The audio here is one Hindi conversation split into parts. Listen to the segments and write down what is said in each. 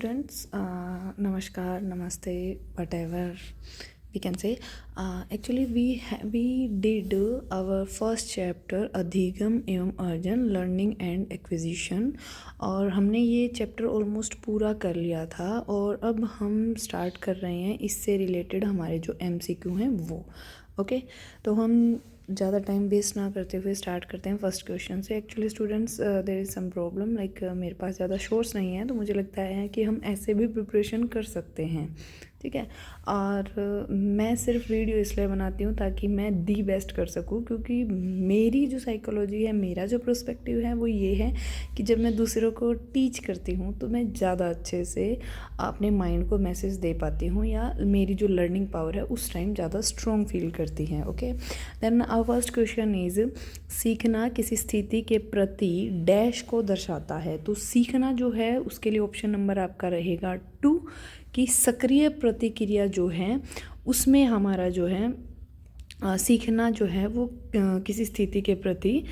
Students, namaskar, namaste, whatever we can say. Actually, we did our first chapter अधिगम एवं अर्जन लर्निंग एंड एक्विजिशन और हमने ये चैप्टर ऑलमोस्ट पूरा कर लिया था और अब हम स्टार्ट कर रहे हैं इससे रिलेटेड हमारे जो MCQ हैं वो ओके। तो हम ज़्यादा टाइम वेस्ट ना करते हुए स्टार्ट करते हैं फर्स्ट क्वेश्चन से। Actually students there is some problem like मेरे पास ज़्यादा सोर्स नहीं है, तो मुझे लगता है कि हम ऐसे भी प्रिपरेशन कर सकते हैं, ठीक है। और मैं सिर्फ वीडियो इसलिए बनाती हूँ ताकि मैं दी बेस्ट कर सकूँ, क्योंकि मेरी जो साइकोलॉजी है, मेरा जो पर्सपेक्टिव है वो ये है कि जब मैं दूसरों को टीच करती हूँ तो मैं ज़्यादा अच्छे से अपने माइंड को मैसेज दे पाती हूँ या मेरी जो लर्निंग पावर है उस टाइम ज़्यादा स्ट्रॉन्ग फील करती है। Okay, then our first question is सीखना किसी स्थिति के प्रति डैश को दर्शाता है। तो सीखना जो है उसके लिए ऑप्शन नंबर आपका रहेगा 2 कि सक्रिय प्रतिक्रिया जो है उसमें हमारा जो है सीखना जो है वो किसी स्थिति के प्रति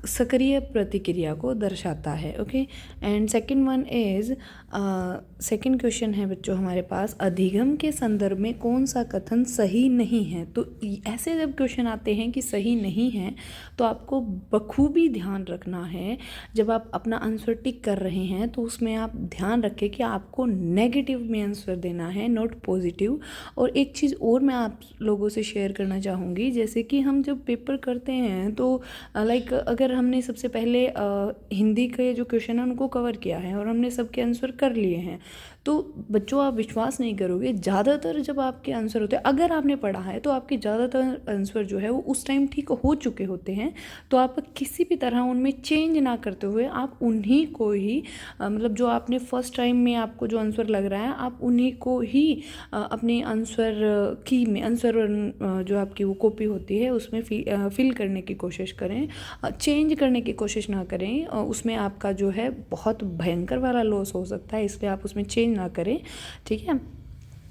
सक्रिय प्रतिक्रिया को दर्शाता है। Okay, and second one is second question है बच्चों हमारे पास, अधिगम के संदर्भ में कौन सा कथन सही नहीं है। तो ऐसे जब क्वेश्चन आते हैं कि सही नहीं है तो आपको बखूबी ध्यान रखना है, जब आप अपना आंसर टिक कर रहे हैं तो उसमें आप ध्यान रखें कि आपको नेगेटिव में आंसर देना है, नॉट पॉजिटिव। और एक चीज़ और मैं आप लोगों से शेयर करना चाहूँगी, जैसे कि हम जब पेपर करते हैं तो लाइक अगर हमने सबसे पहले हिंदी के जो क्वेश्चन है उनको कवर किया है और हमने सबके आंसर कर लिए हैं, तो बच्चों आप विश्वास नहीं करोगे, ज़्यादातर जब आपके आंसर होते हैं, अगर आपने पढ़ा है तो आपके ज़्यादातर आंसर जो है वो उस टाइम ठीक हो चुके होते हैं। तो आप किसी भी तरह उनमें चेंज ना करते हुए आप उन्हीं को ही मतलब जो आपने फर्स्ट टाइम में आपको जो आंसर लग रहा है आप उन्हीं को ही अपने आंसर की में आंसर जो आपकी वो कॉपी होती है उसमें फिल करने की कोशिश करें, चेंज करने की कोशिश ना करें। उसमें आपका जो है बहुत भयंकर वाला लॉस हो सकता है, इसलिए आप उसमें चेंज ना करें, ठीक है।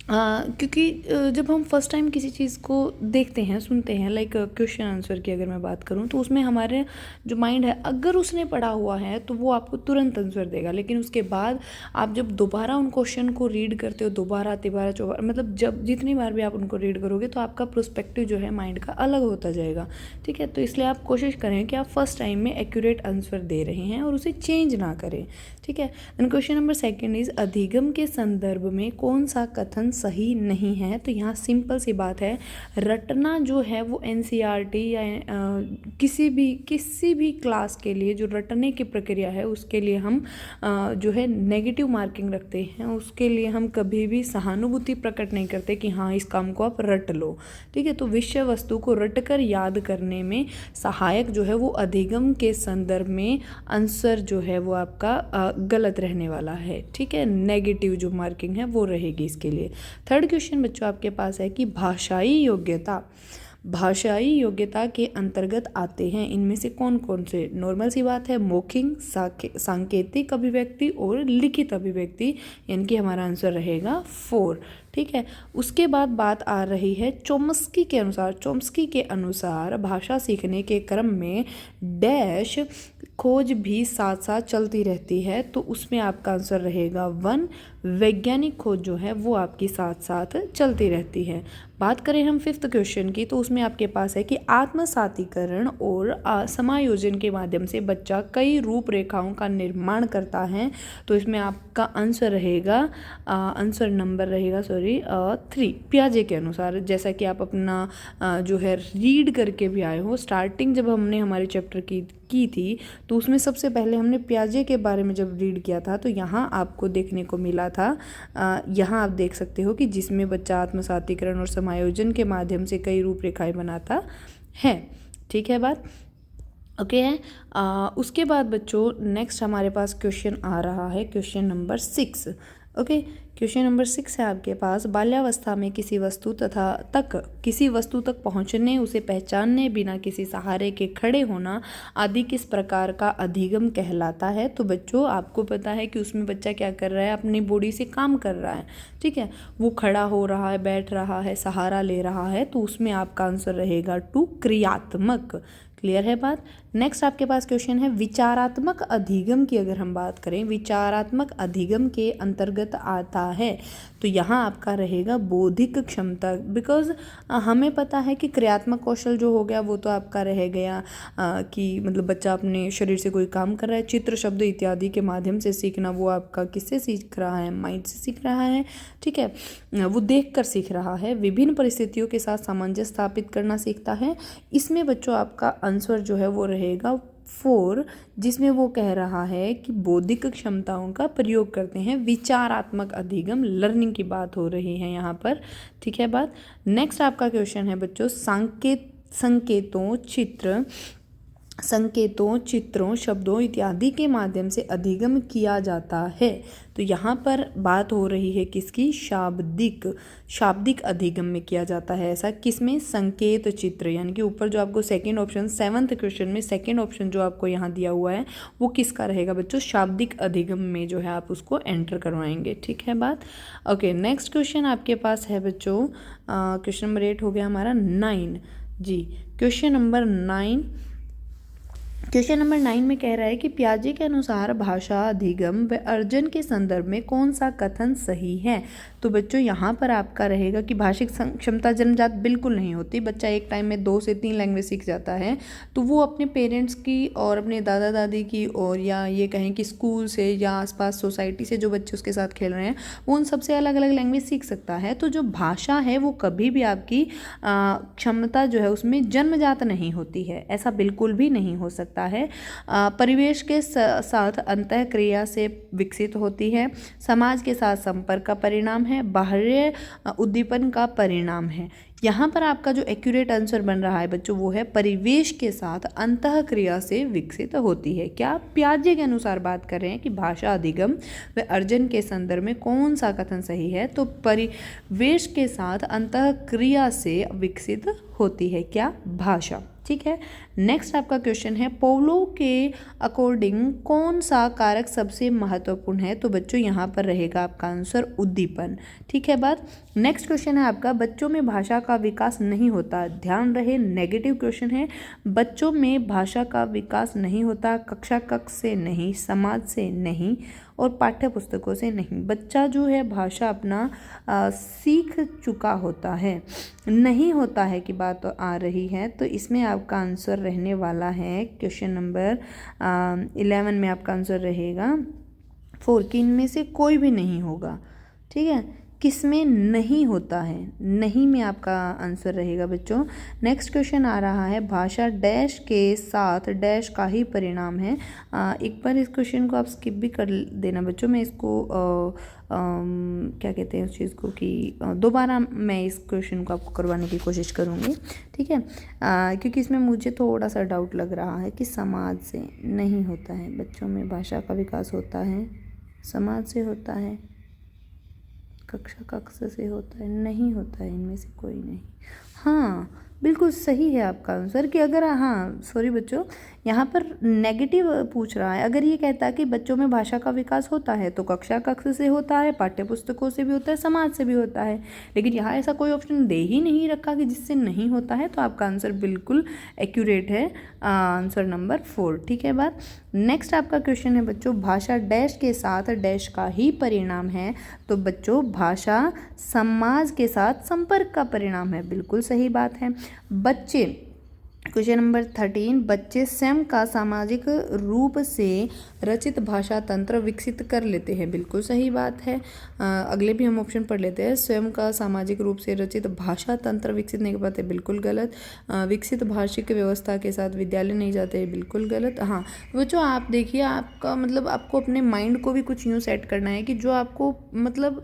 क्योंकि जब हम फर्स्ट टाइम किसी चीज़ को देखते हैं, सुनते हैं, लाइक क्वेश्चन आंसर की अगर मैं बात करूं तो उसमें हमारे जो माइंड है अगर उसने पढ़ा हुआ है तो वो आपको तुरंत आंसर देगा, लेकिन उसके बाद आप जब दोबारा उन क्वेश्चन को रीड करते हो, दोबारा तिबारा चौबारा, मतलब जब जितनी बार भी आप उनको रीड करोगे तो आपका प्रोस्पेक्टिव जो है माइंड का अलग होता जाएगा, ठीक है। तो इसलिए आप कोशिश करें कि आप फर्स्ट टाइम में एक्यूरेट आंसर दे रहे हैं और उसे चेंज ना करें, ठीक है। Then question number second is अधिगम के संदर्भ में कौन सा कथन सही नहीं है। तो यहाँ सिंपल सी बात है, रटना जो है वो NCERT या किसी भी क्लास के लिए जो रटने की प्रक्रिया है उसके लिए हम जो है नेगेटिव मार्किंग रखते हैं, उसके लिए हम कभी भी सहानुभूति प्रकट नहीं करते कि हाँ इस काम को आप रट लो, ठीक है। तो विषय वस्तु को रटकर याद करने में सहायक जो है वो अधिगम के संदर्भ में आंसर जो है वो आपका गलत रहने वाला है, ठीक है। नेगेटिव जो मार्किंग है वो रहेगी इसके लिए। थर्ड क्वेश्चन बच्चों आपके पास है कि भाषाई योग्यता के अंतर्गत आते हैं इनमें से कौन कौन से। नॉर्मल सी बात है, मौखिक, सांकेतिक अभिव्यक्ति और लिखित अभिव्यक्ति, यानी कि हमारा आंसर रहेगा 4, ठीक है। उसके बाद बात आ रही है चोम्स्की के अनुसार भाषा सीखने के क्रम में डैश खोज भी साथ साथ चलती रहती है। तो उसमें आपका आंसर रहेगा 1, वैज्ञानिक खोज जो है वो आपकी साथ साथ चलती रहती है। बात करें हम फिफ्थ क्वेश्चन की, तो उसमें आपके पास है कि आत्मसातीकरण और समायोजन के माध्यम से बच्चा कई रूपरेखाओं का निर्माण करता है। तो इसमें आपका आंसर रहेगा आंसर नंबर रहेगा 3, पियाजे के अनुसार। जैसा कि आप अपना जो है रीड करके भी आए हो, स्टार्टिंग जब हमने हमारे चैप्टर की थी तो उसमें सबसे पहले हमने पियाजे के बारे में जब रीड किया था तो यहाँ आपको देखने को मिला था, यहाँ आप देख सकते हो कि जिसमें बच्चा आत्मसातीकरण और समायोजन के माध्यम से कई रूपरेखाएं बनाता है, ठीक है बात ओके है। उसके बाद बच्चों नेक्स्ट हमारे पास क्वेश्चन आ रहा है, question number 6। Okay, question number 6 है आपके पास, बाल्यावस्था में किसी वस्तु तक पहुंचने, उसे पहचानने, बिना किसी सहारे के खड़े होना आदि किस प्रकार का अधिगम कहलाता है। तो बच्चों आपको पता है कि उसमें बच्चा क्या कर रहा है, अपनी बॉडी से काम कर रहा है, ठीक है। वो खड़ा हो रहा है, बैठ रहा है, सहारा ले रहा है, तो उसमें आपका आंसर रहेगा 2, क्रियात्मक, क्लियर है बात। नेक्स्ट आपके पास क्वेश्चन है विचारात्मक अधिगम की अगर हम बात करें, विचारात्मक अधिगम के अंतर्गत आता है तो यहाँ आपका रहेगा बौद्धिक क्षमता, बिकॉज हमें पता है कि क्रियात्मक कौशल जो हो गया वो तो आपका रह गया कि मतलब बच्चा अपने शरीर से कोई काम कर रहा है, चित्र शब्द इत्यादि के माध्यम से सीखना वो आपका किससे सीख रहा है, माइंड से सीख रहा है, ठीक है, वो देख कर सीख रहा है, विभिन्न परिस्थितियों के साथ सामंजस्य स्थापित करना सीखता है। इसमें बच्चों आपका आंसर जो है वो रहेगा 4, जिसमें वो कह रहा है कि बौद्धिक क्षमताओं का प्रयोग करते हैं। विचारात्मक अधिगम लर्निंग की बात हो रही है यहाँ पर, ठीक है बात। नेक्स्ट आपका क्वेश्चन है बच्चों संकेतों, चित्रों, शब्दों इत्यादि के माध्यम से अधिगम किया जाता है। तो यहाँ पर बात हो रही है किसकी, शाब्दिक अधिगम में किया जाता है। ऐसा किसमें, संकेत चित्र, यानी कि ऊपर जो आपको सेकंड ऑप्शन 7th क्वेश्चन में सेकंड ऑप्शन जो आपको यहाँ दिया हुआ है वो किसका रहेगा बच्चों, शाब्दिक अधिगम में जो है आप उसको एंटर करवाएंगे, ठीक है बात। ओके, नेक्स्ट क्वेश्चन आपके पास है बच्चों, क्वेश्चन नंबर 8 हो गया हमारा 9 जी। क्वेश्चन नंबर 9 में कह रहा है कि पियाजे के अनुसार भाषा अधिगम व अर्जन के संदर्भ में कौन सा कथन सही है। तो बच्चों यहाँ पर आपका रहेगा कि भाषिक क्षमता जन्मजात बिल्कुल नहीं होती। बच्चा एक टाइम में 2 से 3 लैंग्वेज सीख जाता है तो वो अपने पेरेंट्स की और अपने दादा दादी की और या ये कहें कि स्कूल से या आसपास सोसाइटी से जो बच्चे उसके साथ खेल रहे हैं वो उन सबसे अलग अलग लैंग्वेज सीख सकता है। तो जो भाषा है वो कभी भी आपकी क्षमता जो है उसमें जन्मजात नहीं होती है, ऐसा बिल्कुल भी नहीं हो सकता है। परिवेश के साथ अंतःक्रिया से विकसित होती है, समाज के साथ संपर्क का परिणाम है, बाह्य उद्दीपन का परिणाम है। यहाँ पर आपका जो एक्यूरेट आंसर बन रहा है बच्चों वो है परिवेश के साथ अंतःक्रिया से विकसित होती है। क्या पियाजे के अनुसार बात कर रहे हैं कि भाषा अधिगम व अर्जन के संदर्भ में कौन सा कथन सही है, तो परिवेश के साथ अंतःक्रिया से विकसित होती है क्या, भाषा, ठीक है। नेक्स्ट आपका क्वेश्चन है पोलो के अकॉर्डिंग कौन सा कारक सबसे महत्वपूर्ण है। तो बच्चों यहाँ पर रहेगा आपका आंसर उद्दीपन, ठीक है बात। नेक्स्ट क्वेश्चन है आपका बच्चों में भाषा का विकास नहीं होता। ध्यान रहे नेगेटिव क्वेश्चन है, बच्चों में भाषा का विकास नहीं होता, कक्षा कक्ष से नहीं, समाज से नहीं और पाठ्य पुस्तकों से नहीं। बच्चा जो है भाषा अपना सीख चुका होता है, नहीं होता है की बात आ रही है। तो इसमें आपका आंसर रहने वाला है क्वेश्चन नंबर 11 में आपका आंसर रहेगा 4 कि इनमें से कोई भी नहीं होगा, ठीक है। किसमें नहीं होता है, नहीं में आपका आंसर रहेगा बच्चों। नेक्स्ट क्वेश्चन आ रहा है भाषा डैश के साथ डैश का ही परिणाम है। एक बार इस क्वेश्चन को आप स्किप भी कर देना बच्चों, मैं इसको क्या कहते हैं उस चीज़ को कि दोबारा मैं इस क्वेश्चन को आपको करवाने की कोशिश करूँगी, ठीक है, क्योंकि इसमें मुझे थोड़ा सा डाउट लग रहा है कि समाज से नहीं होता है। बच्चों में भाषा का विकास होता है, समाज से होता है, कक्षा कक्ष से होता है, नहीं होता है, इनमें से कोई नहीं। हाँ बिल्कुल सही है आपका आंसर कि अगर, हाँ सॉरी बच्चों यहाँ पर नेगेटिव पूछ रहा है। अगर ये कहता है कि बच्चों में भाषा का विकास होता है तो कक्षा कक्ष से होता है, पाठ्य पुस्तकों से भी होता है, समाज से भी होता है, लेकिन यहाँ ऐसा कोई ऑप्शन दे ही नहीं रखा कि जिससे नहीं होता है। तो आपका आंसर बिल्कुल एक्यूरेट है, आंसर नंबर 4, ठीक है बात। नेक्स्ट आपका क्वेश्चन है बच्चों भाषा डैश के साथ डैश का ही परिणाम है। तो बच्चों भाषा समाज के साथ संपर्क का परिणाम है, बिल्कुल सही बात है। बच्चे, क्वेश्चन नंबर 13 बच्चे स्वयं का सामाजिक रूप से रचित भाषा तंत्र विकसित कर लेते हैं, बिल्कुल सही बात है। अगले भी हम ऑप्शन पढ़ लेते हैं। स्वयं का सामाजिक रूप से रचित भाषा तंत्र विकसित नहीं कर पाते, बिल्कुल गलत। विकसित भाषिक व्यवस्था के साथ विद्यालय नहीं जाते, बिल्कुल गलत। हाँ बच्चों आप देखिए, आपका मतलब आपको अपने माइंड को भी कुछ यूँ सेट करना है कि जो आपको मतलब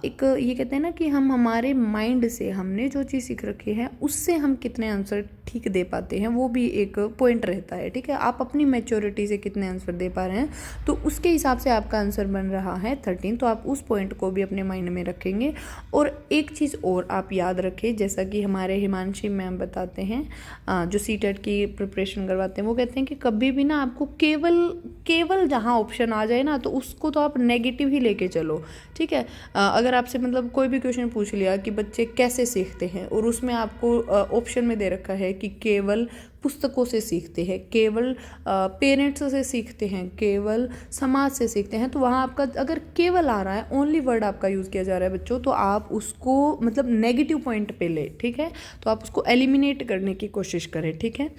एक ये कहते हैं ना कि हम हमारे माइंड से हमने जो चीज़ सीख रखी है उससे हम कितने आंसर ठीक दे पाते हैं, वो भी एक पॉइंट रहता है, ठीक है। आप अपनी मैच्योरिटी से कितने आंसर दे पा रहे हैं तो उसके हिसाब से आपका आंसर बन रहा है 13। तो आप उस पॉइंट को भी अपने माइंड में रखेंगे। और एक चीज़ और आप याद रखें, जैसा कि हमारे हिमांशी मैम बताते हैं जो सीटेट की प्रिपरेशन करवाते हैं, वो कहते हैं कि कभी भी ना आपको केवल जहाँ ऑप्शन आ जाए ना तो उसको तो आप नेगेटिव ही लेके चलो, ठीक है। अगर आपसे मतलब कोई भी क्वेश्चन पूछ लिया कि बच्चे कैसे सीखते हैं और उसमें आपको ऑप्शन में दे रखा है कि केवल, पुस्तकों से सीखते हैं, केवल पेरेंट्स से सीखते हैं, केवल समाज से सीखते हैं, तो वहाँ आपका अगर केवल आ रहा है, ओनली वर्ड आपका यूज़ किया जा रहा है बच्चों, तो आप उसको मतलब नेगेटिव पॉइंट पे ले, ठीक है, तो आप उसको एलिमिनेट करने की कोशिश करें, ठीक है।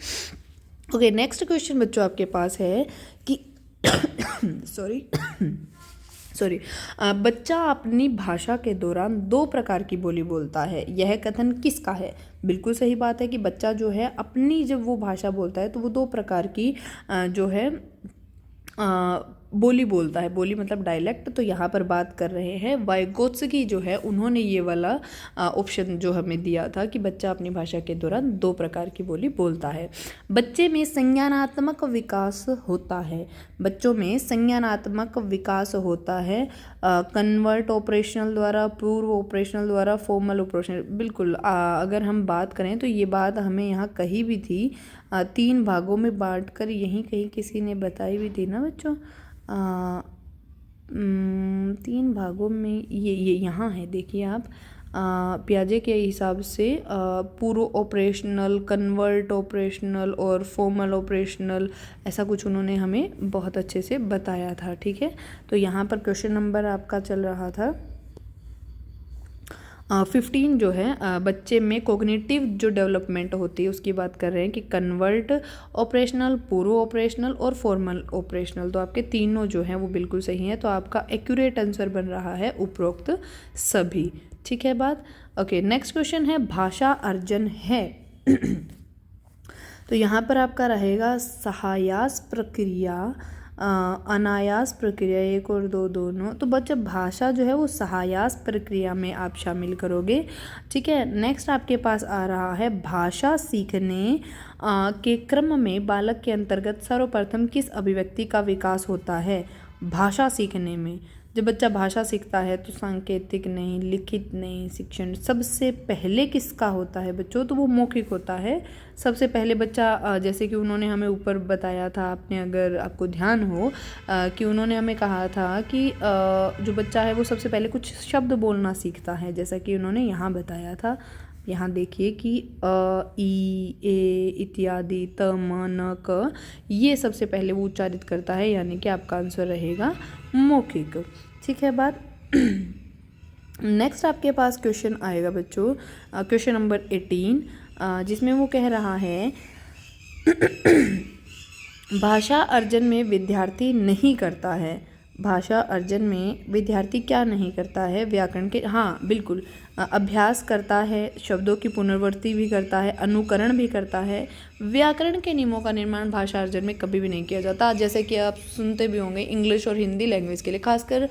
ओके, नेक्स्ट क्वेश्चन बच्चों आपके पास है कि सॉरी बच्चा अपनी भाषा के दौरान 2 प्रकार की बोली बोलता है, यह कथन किसका है? बिल्कुल सही बात है कि बच्चा जो है अपनी जब वो भाषा बोलता है तो वो 2 प्रकार की जो है बोली बोलता है, बोली मतलब डायलेक्ट। तो यहाँ पर बात कर रहे हैं वाइगोत्स्की जो है, उन्होंने ये वाला ऑप्शन जो हमें दिया था कि बच्चा अपनी भाषा के दौरान 2 प्रकार की बोली बोलता है। बच्चे में संज्ञानात्मक विकास होता है, बच्चों में संज्ञानात्मक विकास होता है कन्वर्ट ऑपरेशनल द्वारा, पूर्व ऑपरेशनल द्वारा, फॉर्मल ऑपरेशनल। बिल्कुल अगर हम बात करें तो ये बात हमें यहाँ कही भी थी, 3 भागों में बांटकर यहीं कहीं किसी ने बताई भी थी ना बच्चों, 3 भागों में ये यहाँ है, देखिए आप पियाजे के हिसाब से पूर्व ऑपरेशनल, कन्वर्ट ऑपरेशनल और फॉर्मल ऑपरेशनल, ऐसा कुछ उन्होंने हमें बहुत अच्छे से बताया था, ठीक है। तो यहाँ पर क्वेश्चन नंबर आपका चल रहा था 15 जो है बच्चे में कोग्निटिव जो डेवलपमेंट होती है उसकी बात कर रहे हैं कि कन्वर्ट ऑपरेशनल, पूर्व ऑपरेशनल और फॉर्मल ऑपरेशनल। तो आपके तीनों जो हैं वो बिल्कुल सही हैं, तो आपका एक्यूरेट आंसर बन रहा है उपरोक्त सभी, ठीक है बात। ओके, नेक्स्ट क्वेश्चन है भाषा अर्जन है तो यहाँ पर आपका रहेगा सहायास प्रक्रिया, अनायास प्रक्रिया, 1 और 2 दोनों। तो बच्चा भाषा जो है वो सहायास प्रक्रिया में आप शामिल करोगे, ठीक है। नेक्स्ट आपके पास आ रहा है भाषा सीखने के क्रम में बालक के अंतर्गत सर्वप्रथम किस अभिव्यक्ति का विकास होता है? भाषा सीखने में जब बच्चा भाषा सीखता है तो सांकेतिक नहीं, लिखित नहीं, शिक्षण सबसे पहले किसका होता है बच्चों? तो वो मौखिक होता है। सबसे पहले बच्चा जैसे कि उन्होंने हमें ऊपर बताया था, आपने अगर आपको ध्यान हो कि उन्होंने हमें कहा था कि जो बच्चा है वो सबसे पहले कुछ शब्द बोलना सीखता है, जैसा कि उन्होंने यहाँ बताया था। यहाँ देखिए कि अ, ई, ए इत्यादि, त, म, न, क, ये सबसे पहले वो उच्चारित करता है, यानी कि आपका आंसर रहेगा मौखिक, ठीक है बात। नेक्स्ट आपके पास क्वेश्चन आएगा बच्चों, क्वेश्चन नंबर 18, जिसमें वो कह रहा है भाषा अर्जन में विद्यार्थी नहीं करता है। भाषा अर्जन में विद्यार्थी क्या नहीं करता है? व्याकरण के, हाँ बिल्कुल, अभ्यास करता है, शब्दों की पुनरावृत्ति भी करता है, अनुकरण भी करता है। व्याकरण के नियमों का निर्माण भाषा अर्जन में कभी भी नहीं किया जाता। जैसे कि आप सुनते भी होंगे इंग्लिश और हिंदी लैंग्वेज के लिए, खासकर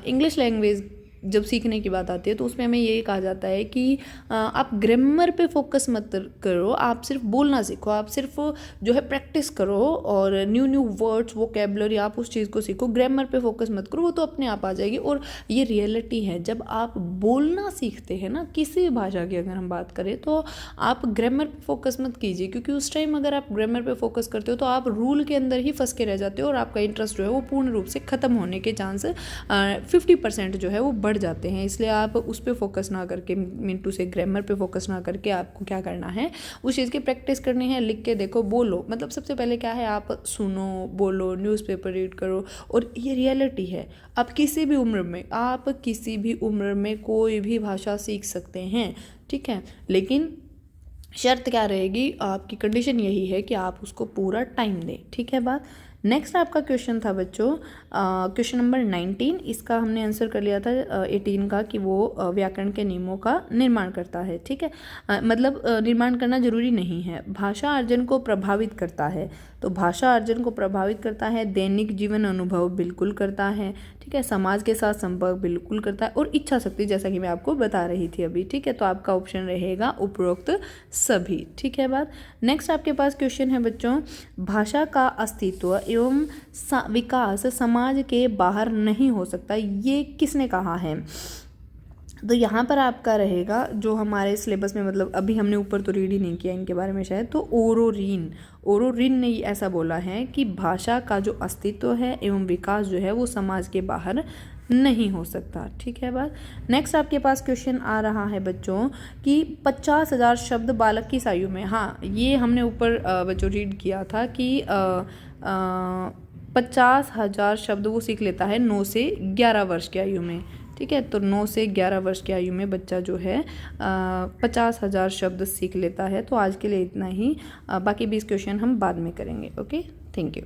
इंग्लिश लैंग्वेज जब सीखने की बात आती है तो उसमें हमें ये कहा जाता है कि आप ग्रामर पे फोकस मत करो, आप सिर्फ बोलना सीखो, आप सिर्फ जो है प्रैक्टिस करो और न्यू वर्ड्स, वोकैबुलरी, आप उस चीज़ को सीखो, ग्रामर पे फोकस मत करो, वो तो अपने आप आ जाएगी। और ये रियलिटी है, जब आप बोलना सीखते हैं ना किसी भी भाषा की, अगर हम बात करें तो आप ग्रामर पे फोकस मत कीजिए, क्योंकि उस टाइम अगर आप ग्रामर पे फोकस करते हो तो आप रूल के अंदर ही फंस के रह जाते हो और आपका इंटरेस्ट जो है वो पूर्ण रूप से ख़त्म होने के चांस 50% जो है वो बढ़ जाते हैं। इसलिए आप उस पर फोकस ना करके, मिनटू से ग्रामर पे फोकस ना करके, आपको क्या करना है, उस चीज़ की प्रैक्टिस करनी है। लिख के देखो, बोलो, मतलब सबसे पहले क्या है, आप सुनो, बोलो, न्यूज़पेपर रीड करो। और ये रियलिटी है, आप किसी भी उम्र में, आप किसी भी उम्र में कोई भी भाषा सीख सकते हैं, ठीक है। लेकिन शर्त क्या रहेगी, आपकी कंडीशन यही है कि आप उसको पूरा टाइम दें, ठीक है बात। नेक्स्ट आपका क्वेश्चन था बच्चों क्वेश्चन नंबर 19, इसका हमने आंसर कर लिया था 18 का, कि वो व्याकरण के नियमों का निर्माण करता है, ठीक है। मतलब निर्माण करना जरूरी नहीं है। भाषा अर्जन को प्रभावित करता है, तो भाषा अर्जन को प्रभावित करता है, दैनिक जीवन अनुभव बिल्कुल करता है, ठीक है, समाज के साथ संपर्क बिल्कुल करता है, और इच्छा शक्ति, जैसा कि मैं आपको बता रही थी अभी, ठीक है। तो आपका ऑप्शन रहेगा उपरोक्त सभी, ठीक है बात। नेक्स्ट आपके पास क्वेश्चन है बच्चों, भाषा का अस्तित्व एवं विकास समाज के बाहर नहीं हो सकता, ये किसने कहा है? तो यहाँ पर आपका रहेगा, जो हमारे सिलेबस में, मतलब अभी हमने ऊपर तो रीड ही नहीं किया इनके बारे में शायद, तो ओरोरिन ने ऐसा बोला है कि भाषा का जो अस्तित्व है एवं विकास जो है वो समाज के बाहर नहीं हो सकता। ठीक है बात। नेक्स्ट आपके पास क्वेश्चन आ रहा है बच्चों कि 50,000 शब्द बालक की आयु में, हाँ ये हमने ऊपर बच्चों रीड किया था कि 50,000 शब्द वो सीख लेता है 9 से 11 वर्ष की आयु में। ठीक है, तो 9 से 11 वर्ष की आयु में बच्चा जो है 50,000 शब्द सीख लेता है। तो आज के लिए इतना ही, बाकी 20 क्वेश्चन हम बाद में करेंगे। Okay, thank you.